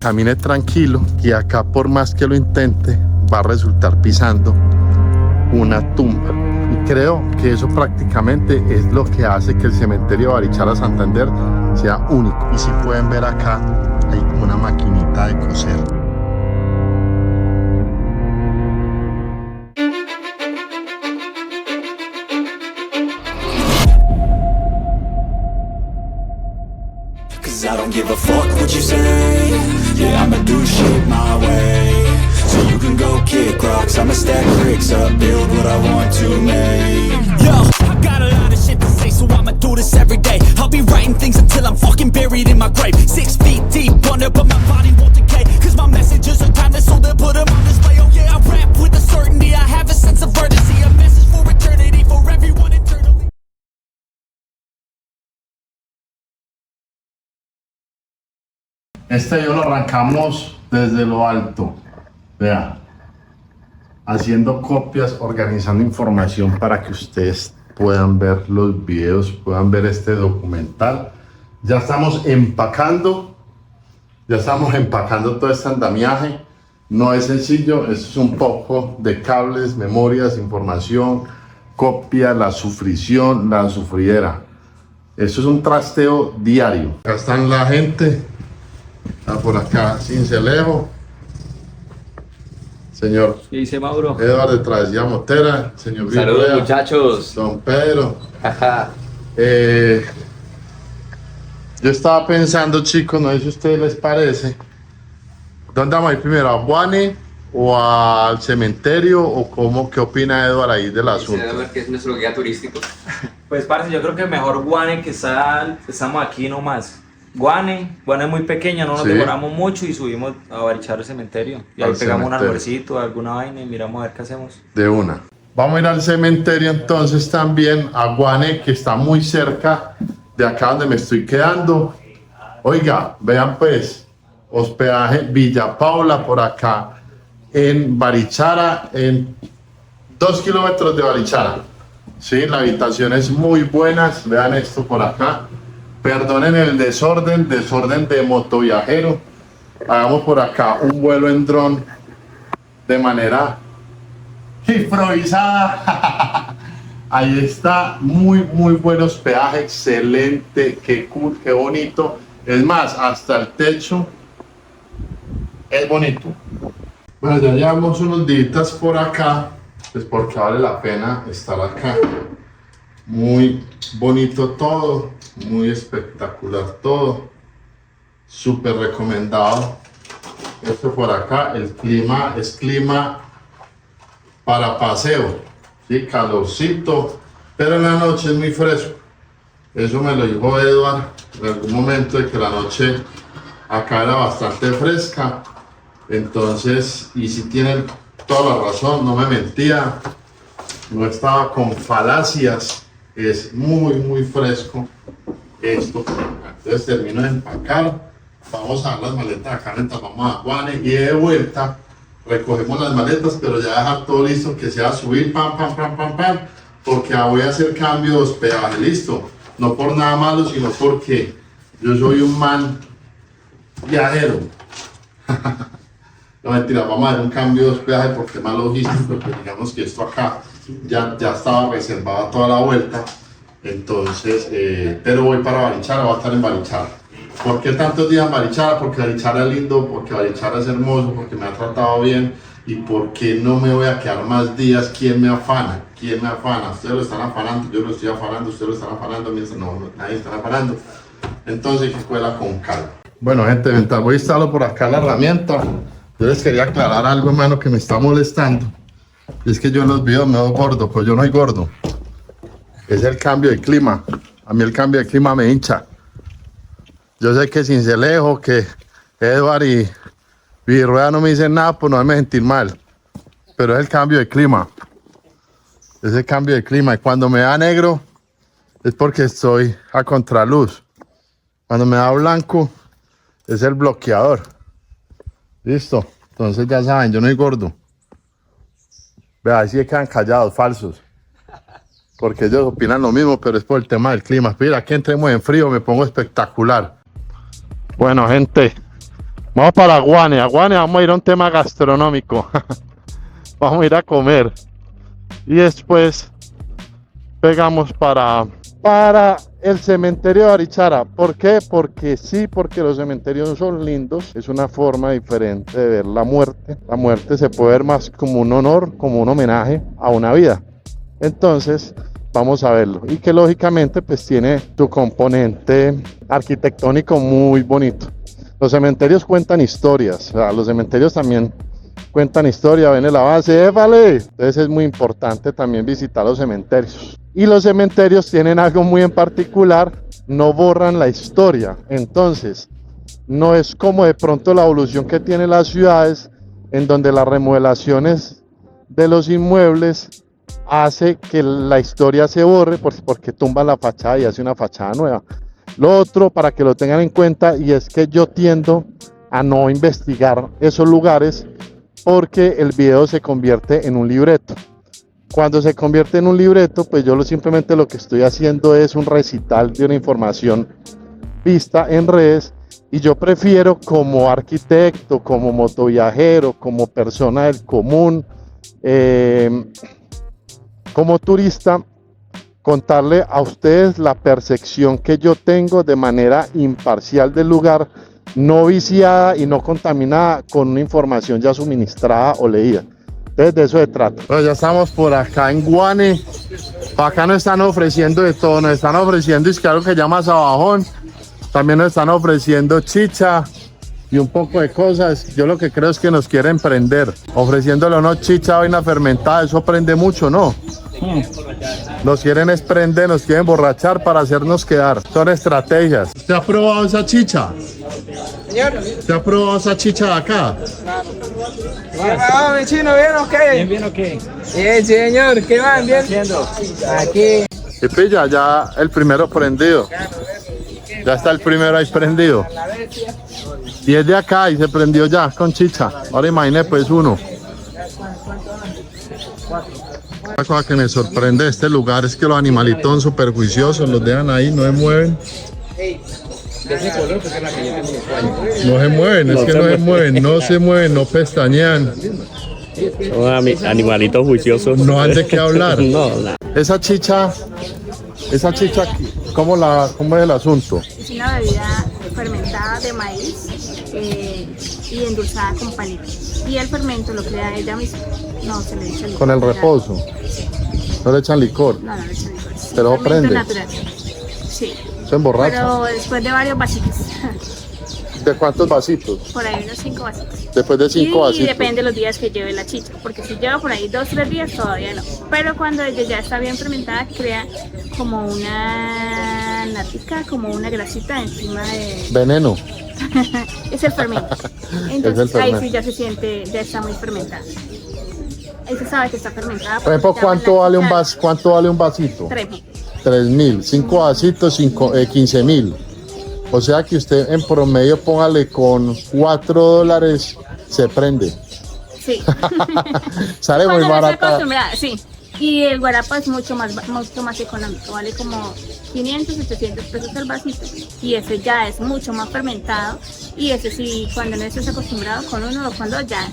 Camine tranquilo, y acá por más que lo intente, va a resultar pisando una tumba. Y creo que eso prácticamente es lo que hace que el cementerio de Barichara Santander sea único. Y si pueden ver acá, hay como una maquinita de coser. I don't give a fuck what you say. Yeah, I'ma do shit my way. So you can go kick rocks, I'ma stack bricks up, build what I want to make. Yo, I got a lot of shit to say, so I'ma do this every day. I'll be writing things until I'm fucking buried in my grave. 6 feet deep under, but my body won't decay. Cause my messages are timeless, so they'll put them on display. Oh yeah, I rap with a certainty, I have a sense of urgency. A message for eternity, for everyone eternally. Este video lo arrancamos desde lo alto, vea, haciendo copias, organizando información para que ustedes puedan ver los videos, puedan ver este documental. Ya estamos empacando todo este andamiaje. No es sencillo, esto es un poco de cables, memorias, información, copia, la sufrición, la sufridera. Esto es un trasteo diario. Acá están la gente. Por acá, Cincelejo, señor. ¿Qué dice Mauro? Eduardo de Travesía Motera, señor. Saludos, Virrea, muchachos. don Pedro. Yo estaba pensando, chicos, no sé si a ustedes les parece, ¿dónde vamos a ir primero? ¿A Guane o al cementerio? ¿O cómo? ¿Qué opina Eduardo ahí del asunto? Dice que es nuestro guía turístico. Pues, parce, yo creo que mejor Guane, que estamos aquí nomás. Guane es muy pequeña, no nos demoramos mucho y subimos a Barichara al cementerio. Y ahí pegamos un almuercito, alguna vaina y miramos a ver qué hacemos. De una. Vamos a ir al cementerio entonces también, a Guane, que está muy cerca de acá donde me estoy quedando. Oiga, vean pues, hospedaje Villa Paula por acá en Barichara, en 2 kilómetros de Barichara. Sí, la habitación es muy buena, vean esto por acá. Perdonen el desorden de motoviajero. Hagamos por acá un vuelo en dron de manera improvisada. Ahí está, muy buen hospedaje, excelente, qué cool, qué bonito. Es más, hasta el techo es bonito. Bueno, ya llevamos unos días por acá, pues porque vale la pena estar acá. Muy bonito todo, muy espectacular todo, súper recomendado. Esto por acá, el clima es clima para paseo, ¿sí? Calorcito, pero en la noche es muy fresco. Eso me lo dijo Edward en algún momento, de que la noche acá era bastante fresca. Entonces, y si tienen toda la razón, no me mentía, no estaba con falacias. Es muy fresco esto. Entonces termino de empacar, vamos a dar las maletas acá mientras vamos a Guane, y de vuelta recogemos las maletas, pero ya dejar todo listo, que sea subir pam, porque voy a hacer cambio de hospedaje, listo. No por nada malo, sino porque yo soy un man viajero. No, mentira, vamos a dar un cambio de hospedaje porque es más logístico, porque digamos que esto acá ya estaba reservada toda la vuelta. Entonces, pero voy para Barichara, voy a estar en Barichara. ¿Por qué tantos días en Barichara? Porque Barichara es lindo, porque Barichara es hermoso, porque me ha tratado bien, y porque no me voy a quedar más días. ¿Quién me afana? ¿Quién me afana? Ustedes lo están afanando, yo lo estoy afanando, ustedes lo están afanando, no, nadie está afanando. Entonces, que cuela con calma. Bueno, gente, mientras voy a instalar por acá la herramienta, yo les quería aclarar algo, hermano, que me está molestando. Es que yo en los videos me veo gordo, pues yo no soy gordo. Es el cambio de clima. A mí el cambio de clima me hincha. Yo sé que Cincelejo, que Edward y Virrea no me dicen nada, pues no me sentir mal. Pero es el cambio de clima. Es el cambio de clima. Y cuando me da negro, es porque estoy a contraluz. Cuando me da blanco, es el bloqueador. Listo. Entonces ya saben, yo no soy gordo. Vea, ahí sí quedan callados, falsos. Porque ellos opinan lo mismo, pero es por el tema del clima. Mira, aquí entremos en frío, me pongo espectacular. Bueno, gente, Vamos para Guane. A Guane vamos a ir a un tema gastronómico. Vamos a ir a comer. Y después pegamos para el cementerio de Barichara. ¿Por qué? Porque sí, porque los cementerios son lindos. Es una forma diferente de ver la muerte. La muerte se puede ver más como un honor, como un homenaje a una vida. Entonces, vamos a verlo. Y que lógicamente pues tiene su componente arquitectónico muy bonito. Los cementerios cuentan historias. O sea, los cementerios también cuentan historia. Ven en la base, ¡vale! Entonces es muy importante también visitar los cementerios. Y los cementerios tienen algo muy en particular, no borran la historia. Entonces, no es como de pronto la evolución que tienen las ciudades, en donde las remodelaciones de los inmuebles hace que la historia se borre porque tumba la fachada y hace una fachada nueva. Lo otro, para que lo tengan en cuenta, y es que yo tiendo a no investigar esos lugares porque el video se convierte en un libreto. Cuando se convierte en un libreto, pues yo simplemente lo que estoy haciendo es un recital de una información vista en redes, y yo prefiero como arquitecto, como motoviajero, como persona del común, como turista, contarle a ustedes la percepción que yo tengo de manera imparcial del lugar, no viciada y no contaminada con una información ya suministrada o leída. Entonces de eso se trata. Bueno, ya estamos por acá en Guane. Acá nos están ofreciendo de todo. Nos están ofreciendo algo que llama sabajón. También nos están ofreciendo chicha y un poco de cosas. Yo lo que creo es que nos quieren prender. Ofreciéndole unos chicha, vaina fermentada. Eso prende mucho, ¿no? Nos quieren es prender, nos quieren borrachar para hacernos quedar. Son estrategias. ¿Usted ha probado esa chicha? Señor. ¿Usted ha probado esa chicha de acá? ¿Qué va, mi chino? ¿Bien o qué? Bien o qué? Bien, señor. ¿Qué van? ¿Bien? Aquí. Y pilla, ya el primero prendido. Ya está el primero ahí prendido. Y es de acá y se prendió ya con chicha. Ahora imagine pues uno. Una cosa que me sorprende de este lugar es que los animalitos son súper juiciosos, los dejan ahí, no se mueven. No se mueven, es que no se mueven, no se mueven, no pestañean. Animalitos juiciosos. No han de qué hablar. No, no. Esa chicha, ¿cómo es el asunto? Es una bebida fermentada de maíz y endulzada con panela. Y el fermento lo crea ella misma. No se le echa licor. Con el reposo. No le echan licor. No, no le echan licor. Es Pero fermento prende. natural. Sí. Se emborracha. Pero después de varios vasitos. ¿De cuántos vasitos? Por ahí unos 5 vasitos. Después de 5 Y vasitos. depende de los días que lleve la chicha. Porque si lleva por ahí 2 o 3 días, todavía no. Pero cuando ella ya está bien fermentada, crea como una natica, como una grasita encima de... Veneno. Es el fermento. Entonces Es el fermento. ahí sí ya se siente, ya está muy fermentada. Ahí se sabe que está fermentada. Por ejemplo, ¿cuánto vale un vasito? 3.000. 3.000. 5 vasitos, 15.000. O sea que usted en promedio póngale con $4 se prende. Sí. Sale muy Cuando no está barata. acostumbrada, sí. Y el guarapa es mucho más económico, vale como 500, 800 pesos el vasito. Y ese ya es mucho más fermentado. Y ese sí, cuando no estés acostumbrado con uno o con dos, ya.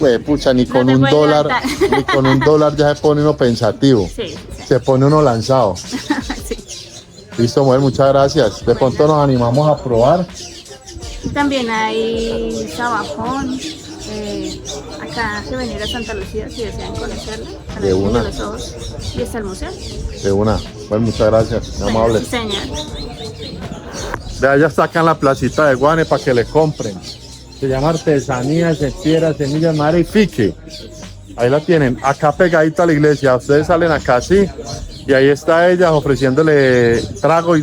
Pues pucha, ni No con te un puedes dólar, levantar. ni con un dólar ya se pone uno pensativo. Sí, sí. Se pone uno lanzado. Sí. Listo, mujer, muchas gracias. De pronto nos animamos a probar. Y también hay sabajón. Acá se venir a Santa Lucía si desean conocerla. A la De Virgen una. de los Ojos. Y está el museo. De una. Bueno, muchas gracias. Muy amable. Sí, señor. De allá está acá en la placita de Guane para que le compren. Se llama Artesanías de Piedra, Semillas, Madera y Fique. Ahí la tienen, acá pegadita a la iglesia. Ustedes salen acá así y ahí está ella ofreciéndole trago y...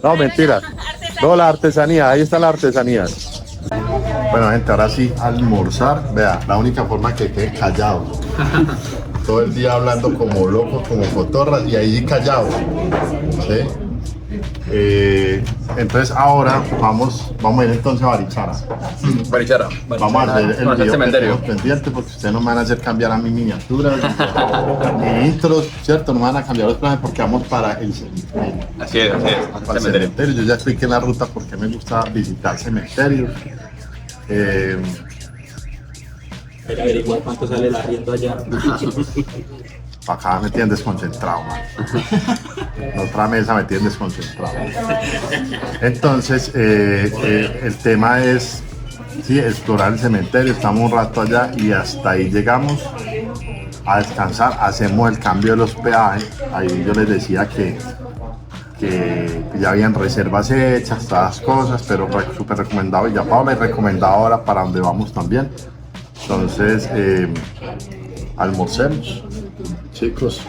No, mentira. No, la artesanía, ahí está la artesanía. Bueno, gente, ahora sí, almorzar. Vea, la única forma que quede callado. Todo el día hablando como loco, como cotorras y ahí callado. ¿Sí? Entonces ahora vamos a ir entonces a Barichara. Barichara. Vamos a hacer el Vamos a hacer video que cementerio. tenemos pendiente porque ustedes no me van a hacer cambiar a mi miniatura, mi intro, ¿cierto? No me van a cambiar los planes porque vamos para el cementerio. Así es, Para el cementerio. Yo ya expliqué en la ruta por qué me gusta visitar cementerios. Averiguar cuánto sale el arriendo allá. Para acá me tienen desconcentrado, man. La otra mesa me tienen desconcentrado. Entonces, el tema es, sí, explorar el cementerio. Estamos un rato allá y hasta ahí llegamos a descansar. Hacemos el cambio de los peajes. Ahí yo les decía que ya habían reservas hechas, todas las cosas, pero súper recomendado. Y ya Paula es recomendado ahora para donde vamos también. Entonces, almorcemos. Chicos,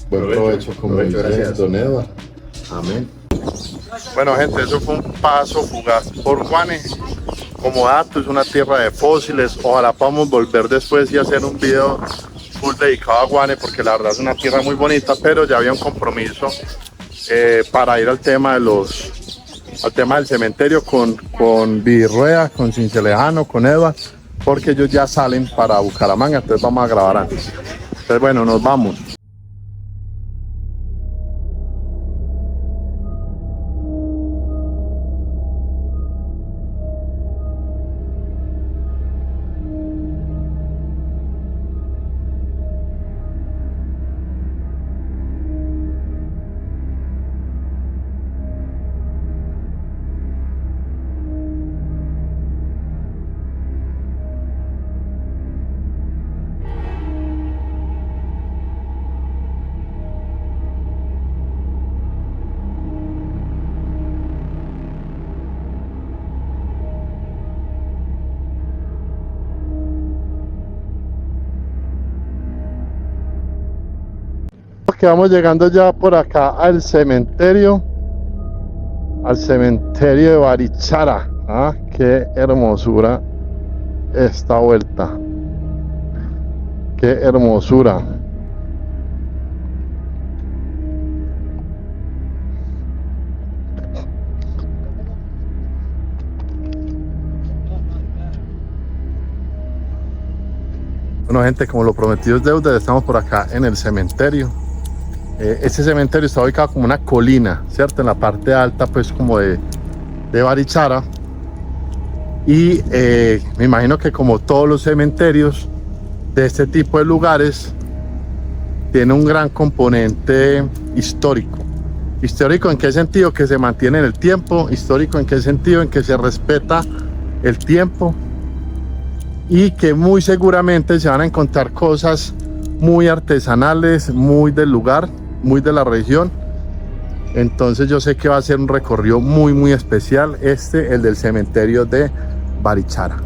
buen provecho, como dice Don Edward. Amén. Bueno, gente, eso fue un paso fugaz por Guane. Como dato, es una tierra de fósiles. Ojalá podamos volver después y hacer un video full dedicado a Guane, porque la verdad es una tierra muy bonita, pero ya había un compromiso para ir al tema del cementerio con Virrueda, con Cincelejano, con Edward, porque ellos ya salen para Bucaramanga, entonces vamos a grabar antes. Entonces, bueno, nos vamos. Que vamos llegando ya por acá al cementerio de Barichara. ¿Ah? Qué hermosura esta vuelta, qué hermosura. Bueno, gente, como lo prometido es deuda, estamos por acá en el cementerio. Este cementerio está ubicado como una colina, ¿cierto? En la parte alta, pues, como de Barichara. Y me imagino que como todos los cementerios de este tipo de lugares, tiene un gran componente histórico. ¿Histórico en qué sentido? Que se mantiene en el tiempo. ¿Histórico en qué sentido? En que se respeta el tiempo. Y que muy seguramente se van a encontrar cosas muy artesanales, muy del lugar, muy de la región. Entonces yo sé que va a ser un recorrido muy muy especial, el del cementerio de Barichara.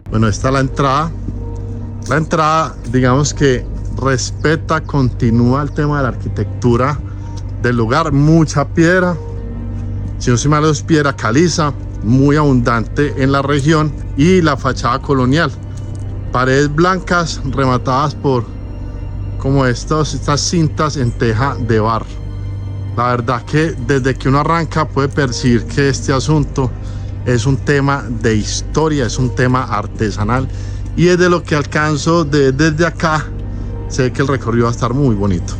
Bueno, esta es la entrada. La entrada, digamos que respeta, continúa el tema de la arquitectura del lugar. Mucha piedra, si no se me es piedra caliza, muy abundante en la región. Y la fachada colonial, paredes blancas rematadas por como estas cintas en teja de barro. La verdad que desde que uno arranca puede percibir que este asunto es un tema de historia, es un tema artesanal, y es de lo que alcanzo desde acá. Sé que el recorrido va a estar muy bonito.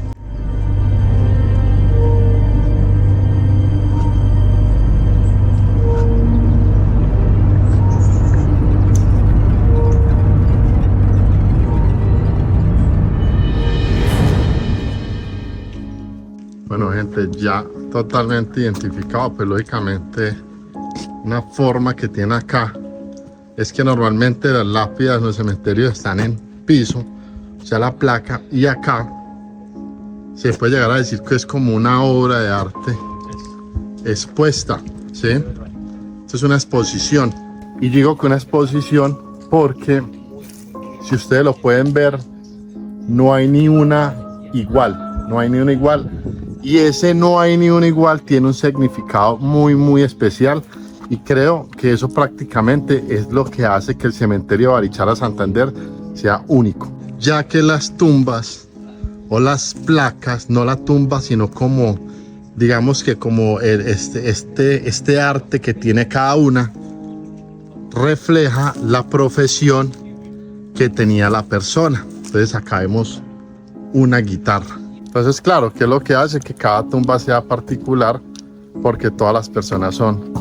Bueno, gente, ya totalmente identificado, pues lógicamente una forma que tiene acá es que normalmente las lápidas en los cementerios están en piso, o sea, la placa, y acá se puede llegar a decir que es como una obra de arte expuesta, ¿sí? Esto es una exposición. Y digo que una exposición porque, si ustedes lo pueden ver, no hay ni una igual, no hay ni una igual. Y ese no hay ni una igual tiene un significado muy, muy especial. Y creo que eso prácticamente es lo que hace que el cementerio de Barichara Santander sea único. Ya que las tumbas o las placas, no la tumba, sino como, digamos que como este arte que tiene cada una, refleja la profesión que tenía la persona. Entonces acá vemos una guitarra. Entonces, claro, que es lo que hace que cada tumba sea particular, porque todas las personas son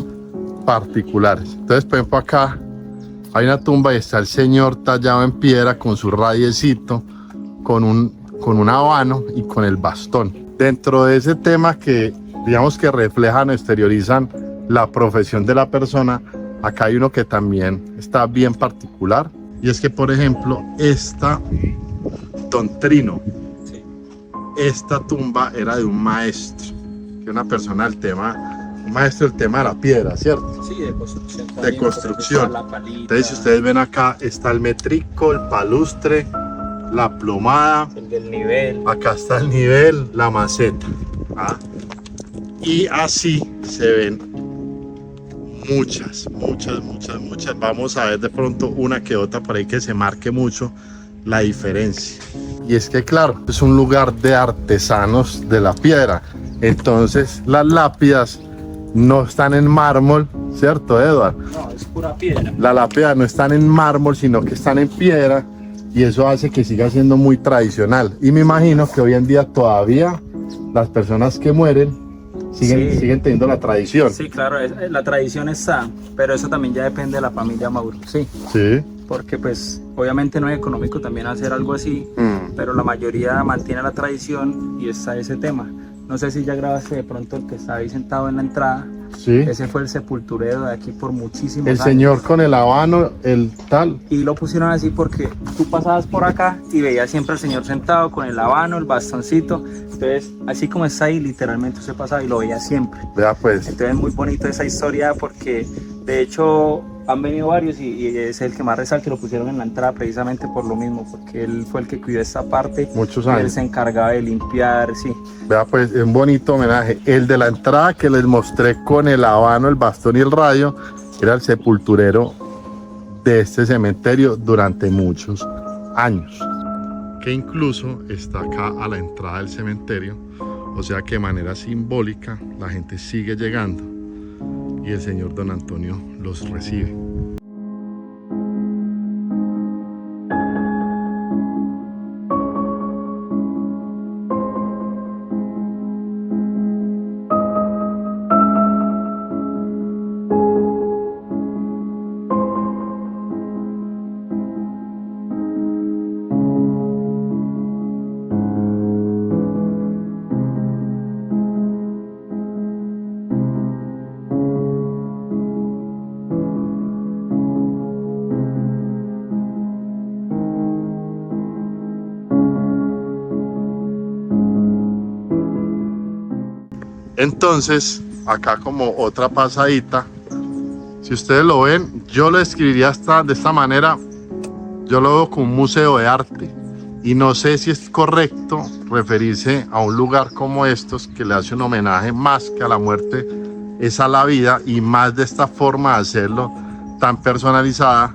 particulares. Entonces, por ejemplo, acá hay una tumba y está el señor tallado en piedra con su radiecito, con un habano y con el bastón. Dentro de ese tema que, digamos, que reflejan o exteriorizan la profesión de la persona, acá hay uno que también está bien particular, y es que, por ejemplo, esta Don Trino, esta tumba era de un maestro, que una persona del tema, un maestro del tema de la piedra, ¿cierto? Sí, de construcción. De construcción. Entonces, si ustedes ven acá, está el metrico, el palustre, la plomada, El del nivel. acá está el nivel, la maceta. ¿Ah? Y así se ven muchas. Vamos a ver de pronto una que otra por ahí que se marque mucho la diferencia. Y es que, claro, es un lugar de artesanos de la piedra. Entonces, las lápidas no están en mármol, ¿cierto, Eduardo? No, es pura piedra. Las lápidas no están en mármol, sino que están en piedra. Y eso hace que siga siendo muy tradicional. Y me imagino que hoy en día todavía las personas que mueren siguen teniendo la tradición. Sí, claro, la tradición está, pero eso también ya depende de la familia Mauro, sí. Sí. Porque pues obviamente no es económico también hacer algo así, pero la mayoría mantiene la tradición y está ese tema. No sé si ya grabaste de pronto el que está ahí sentado en la entrada. Sí. Ese fue el sepulturero de aquí por muchísimos El años. señor con el habano, el tal. Y lo pusieron así porque tú pasabas por acá y veías siempre al señor sentado con el habano, el bastoncito. Entonces, así como está ahí, literalmente se pasaba y lo veía siempre. Vea pues. Entonces es muy bonito esa historia porque de hecho han venido varios y es el que más resalta, lo pusieron en la entrada precisamente por lo mismo, porque él fue el que cuidó esta parte. Muchos Él años. se encargaba de limpiar, sí. Vea pues, es un bonito homenaje. El de la entrada que les mostré con el habano, el bastón y el radio, era el sepulturero de este cementerio durante muchos años. Que incluso está acá a la entrada del cementerio, o sea que de manera simbólica la gente sigue llegando y el señor Don Antonio los recibe. Entonces, acá como otra pasadita, si ustedes lo ven, yo lo describiría de esta manera, yo lo veo como un museo de arte. Y no sé si es correcto referirse a un lugar como estos, que le hace un homenaje más que a la muerte, es a la vida, y más de esta forma de hacerlo tan personalizada,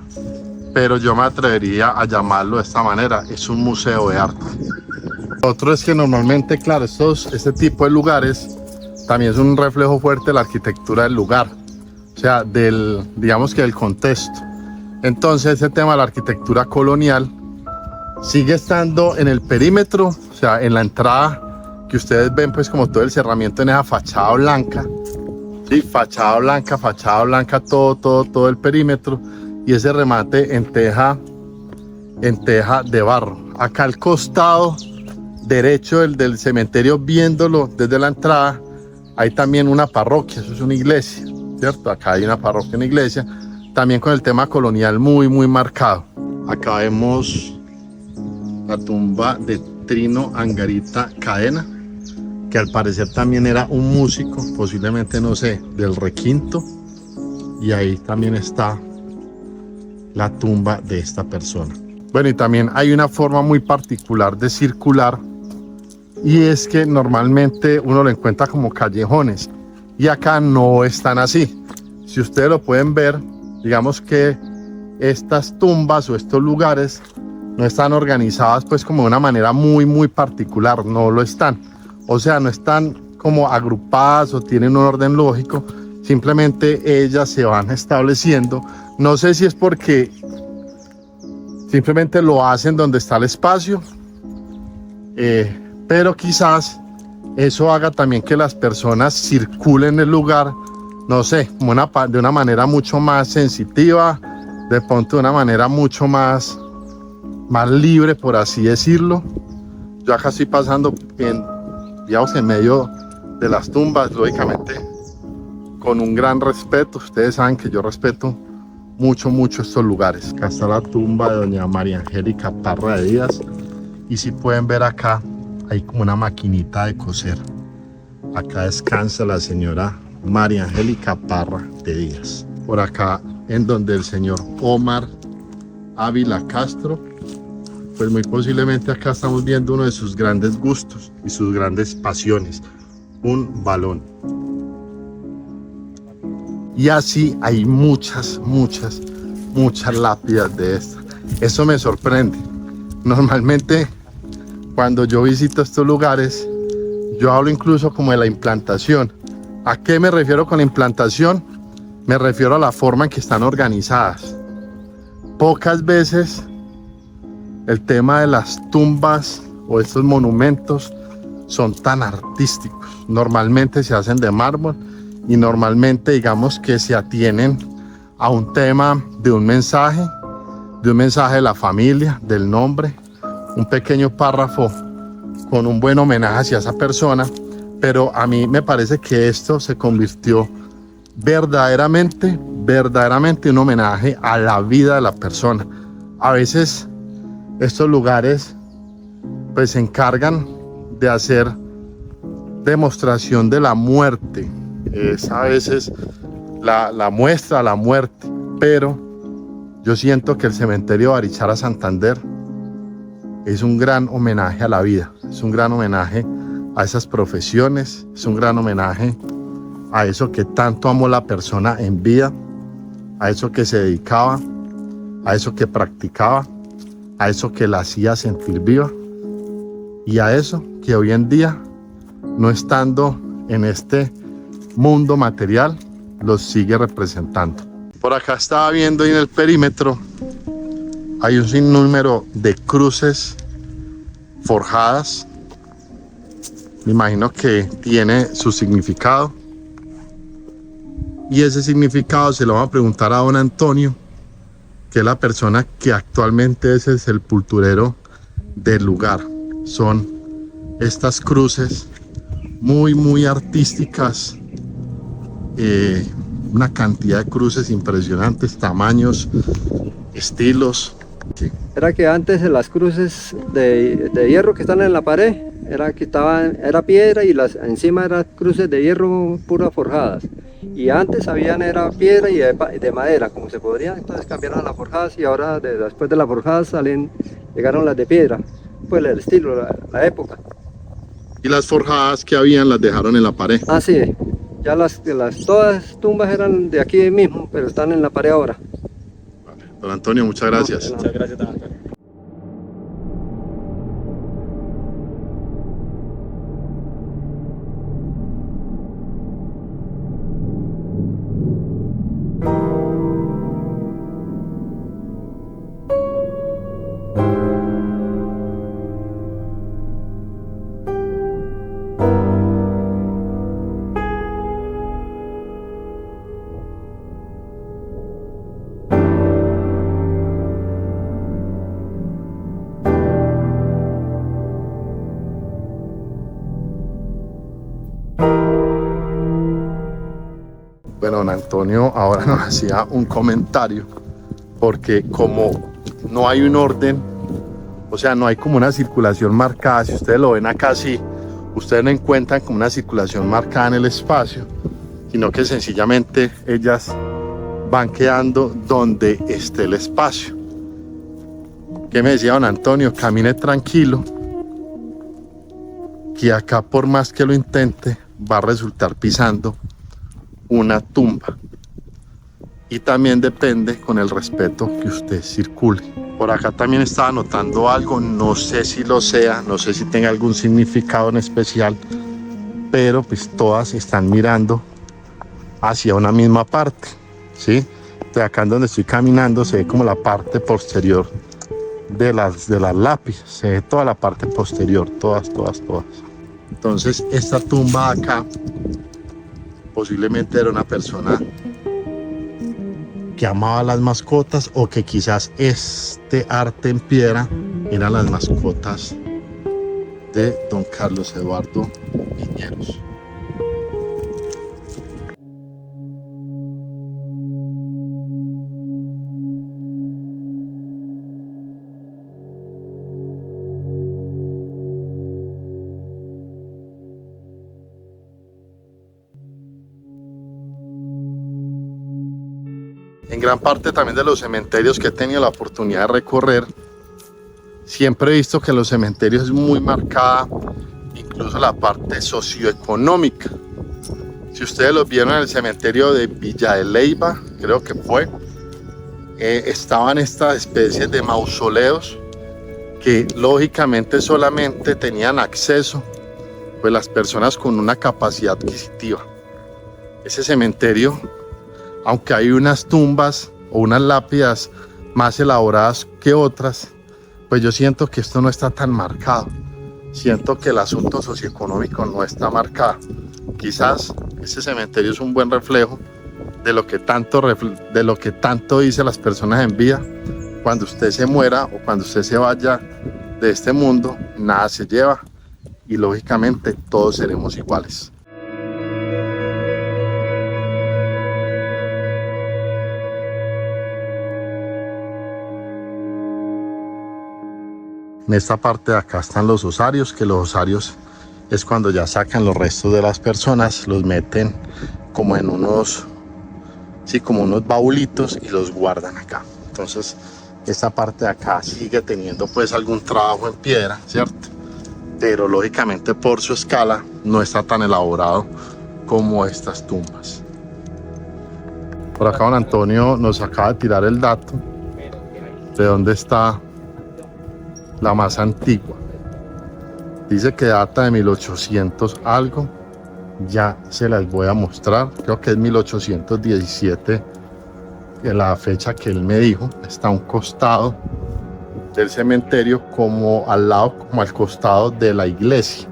pero yo me atrevería a llamarlo de esta manera, es un museo de arte. Otro es que normalmente, claro, este tipo de lugares también es un reflejo fuerte de la arquitectura del lugar, o sea, digamos que del contexto. Entonces, ese tema de la arquitectura colonial sigue estando en el perímetro, o sea, en la entrada que ustedes ven, pues como todo el cerramiento en esa fachada blanca, ¿sí? Fachada blanca, todo el perímetro, y ese remate en teja de barro. Acá al costado derecho del cementerio, viéndolo desde la entrada, hay también una parroquia, eso es una iglesia, ¿cierto? Acá hay una parroquia, una iglesia, también con el tema colonial muy, muy marcado. Acá vemos la tumba de Trino Angarita Cadena, que al parecer también era un músico, posiblemente, no sé, del requinto. Y ahí también está la tumba de esta persona. Bueno, y también hay una forma muy particular de circular, y es que normalmente uno lo encuentra como callejones, y acá no están así. Si ustedes lo pueden ver, digamos que estas tumbas o estos lugares no están organizadas pues como de una manera muy particular, no lo están. O sea, no están como agrupadas o tienen un orden lógico, simplemente ellas se van estableciendo. No sé si es porque simplemente lo hacen donde está el espacio, pero quizás eso haga también que las personas circulen el lugar, no sé, como de una manera mucho más sensitiva, de pronto de una manera mucho más libre, por así decirlo. Yo acá estoy pasando digamos, en medio de las tumbas, lógicamente con un gran respeto. Ustedes saben que yo respeto mucho estos lugares. Acá está la tumba de doña María Angélica Parra de Díaz, y si pueden ver acá hay como una maquinita de coser. Acá descansa la señora María Angélica Parra de Díaz. Por acá, en donde el señor Omar Ávila Castro, pues muy posiblemente acá estamos viendo uno de sus grandes gustos y sus grandes pasiones, un balón. Y así hay muchas lápidas de estas. Eso me sorprende. Normalmente cuando yo visito estos lugares, yo hablo incluso como de la implantación. ¿A qué me refiero con la implantación? Me refiero a la forma en que están organizadas. Pocas veces el tema de las tumbas o estos monumentos son tan artísticos. Normalmente se hacen de mármol, y normalmente digamos que se atienen a un tema de un mensaje de la familia, del nombre, un pequeño párrafo con un buen homenaje hacia esa persona. Pero a mí me parece que esto se convirtió verdaderamente un homenaje a la vida de la persona. A veces estos lugares pues se encargan de hacer demostración de la muerte. Es a veces la muestra la muerte, pero yo siento que el cementerio Barichara Santander es un gran homenaje a la vida, es un gran homenaje a esas profesiones, es un gran homenaje a eso que tanto amó la persona en vida, a eso que se dedicaba, a eso que practicaba, a eso que la hacía sentir viva, y a eso que hoy en día, no estando en este mundo material, los sigue representando. Por acá estaba viendo, y en el perímetro hay un sinnúmero de cruces forjadas. Me imagino que tiene su significado, y ese significado se lo vamos a preguntar a don Antonio, que es la persona que actualmente es el sepulturero del lugar. Son estas cruces muy artísticas, una cantidad de cruces impresionantes, tamaños, estilos. Sí. Era que antes las cruces de hierro que están en la pared, era piedra, y encima eran cruces de hierro puras forjadas. Y antes era piedra y de madera, como se podría. Entonces cambiaron a las forjadas, y ahora después de las forjadas llegaron las de piedra. Pues el estilo, la época. Y las forjadas que habían las dejaron en la pared. Ah, sí. Ya todas las tumbas eran de aquí mismo, pero están en la pared ahora. Vale. Don Antonio, muchas gracias. Muchas gracias, don Antonio. Bueno, don Antonio ahora nos hacía un comentario, porque como no hay un orden O sea, no hay como una circulación marcada. Si ustedes lo ven acá, sí, ustedes no encuentran como una circulación marcada en el espacio, sino que sencillamente ellas van quedando donde esté el espacio. ¿Qué me decía don Antonio? Camine tranquilo, que acá por más que lo intente va a resultar pisando una tumba. Y también depende con el respeto que usted circule. Por acá también estaba notando algo, no sé si lo sea, no sé si tenga algún significado en especial, pero pues todas están mirando hacia una misma parte, ¿sí? De acá en donde estoy caminando se ve como la parte posterior de las lápidas, se ve toda la parte posterior, todas. Entonces esta tumba acá posiblemente era una persona que amaba las mascotas, o que quizás este arte en piedra eran las mascotas de don Carlos Eduardo Piñeros. En gran parte también de los cementerios que he tenido la oportunidad de recorrer, siempre he visto que en los cementerios es muy marcada incluso la parte socioeconómica. Si ustedes lo vieron en el cementerio de Villa de Leyva, creo que fue, estaban estas especies de mausoleos que lógicamente solamente tenían acceso pues las personas con una capacidad adquisitiva. Ese cementerio, aunque hay unas tumbas o unas lápidas más elaboradas que otras, pues yo siento que esto no está tan marcado. Siento que el asunto socioeconómico no está marcado. Quizás ese cementerio es un buen reflejo de lo que tanto dicen las personas en vida. Cuando usted se muera o cuando usted se vaya de este mundo, nada se lleva y lógicamente todos seremos iguales. En esta parte de acá están los osarios, que los osarios es cuando ya sacan los restos de las personas, los meten como en unos baulitos y los guardan acá. Entonces esta parte de acá sigue teniendo pues algún trabajo en piedra, ¿cierto? Pero lógicamente por su escala no está tan elaborado como estas tumbas. Por acá don Antonio nos acaba de tirar el dato de dónde está la más antigua. Dice que data de 1800 algo. Ya se las voy a mostrar. Creo que es 1817, la fecha que él me dijo. Está a un costado del cementerio, como al lado, como al costado de la iglesia.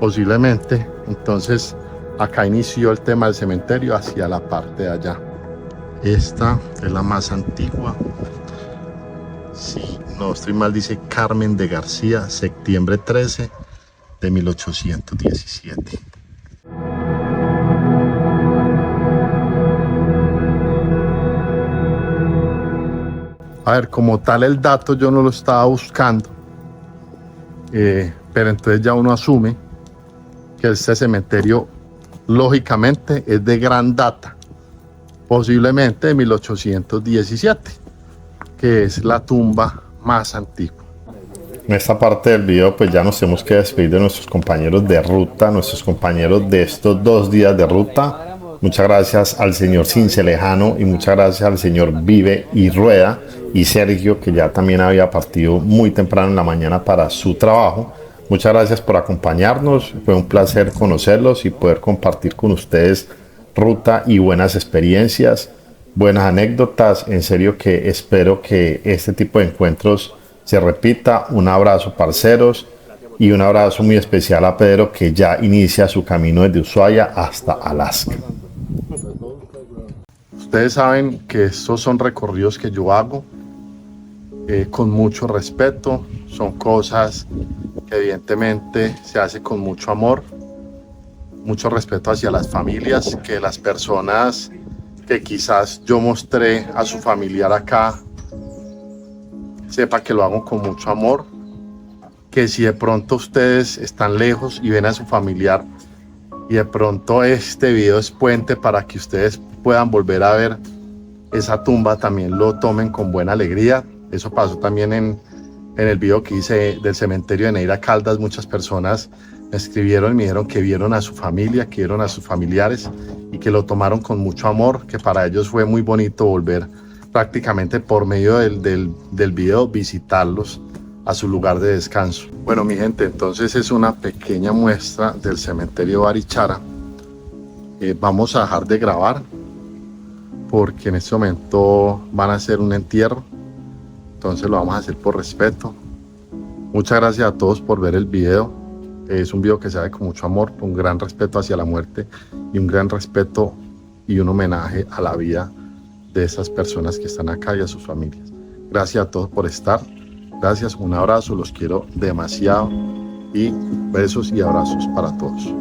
Posiblemente, entonces, acá inició el tema del cementerio hacia la parte de allá. Esta es la más antigua. Sí, no estoy mal, dice Carmen de García, septiembre 13 de 1817. A ver, como tal el dato yo no lo estaba buscando, pero entonces ya uno asume que este cementerio lógicamente es de gran data, posiblemente de 1817. Que es la tumba más antigua. En esta parte del video pues ya nos tenemos que despedir de nuestros compañeros de ruta, nuestros compañeros de estos 2 días de ruta. Muchas gracias al señor Cincelejano y muchas gracias al señor Vive y Rueda y Sergio, que ya también había partido muy temprano en la mañana para su trabajo. Muchas gracias por acompañarnos, fue un placer conocerlos y poder compartir con ustedes ruta y buenas experiencias, buenas anécdotas. En serio que espero que este tipo de encuentros se repita. Un abrazo, parceros, y un abrazo muy especial a Pedro, que ya inicia su camino desde Ushuaia hasta Alaska. Ustedes saben que estos son recorridos que yo hago con mucho respeto. Son cosas que evidentemente se hace con mucho amor, mucho respeto hacia las familias, que las personas que quizás yo mostré a su familiar acá sepa que lo hago con mucho amor, que si de pronto ustedes están lejos y ven a su familiar y de pronto este video es puente para que ustedes puedan volver a ver esa tumba, también lo tomen con buena alegría. Eso pasó también en el video que hice del cementerio de Neira Caldas. Muchas personas me escribieron y me dijeron que vieron a su familia, que vieron a sus familiares y que lo tomaron con mucho amor, que para ellos fue muy bonito volver prácticamente por medio del video visitarlos a su lugar de descanso. Bueno, mi gente, entonces es una pequeña muestra del cementerio Barichara. Vamos a dejar de grabar porque en este momento van a hacer un entierro, entonces lo vamos a hacer por respeto. Muchas gracias a todos por ver el video. Es un video que se hace con mucho amor, un gran respeto hacia la muerte y un gran respeto y un homenaje a la vida de esas personas que están acá y a sus familias. Gracias a todos por estar. Gracias, un abrazo, los quiero demasiado y besos y abrazos para todos.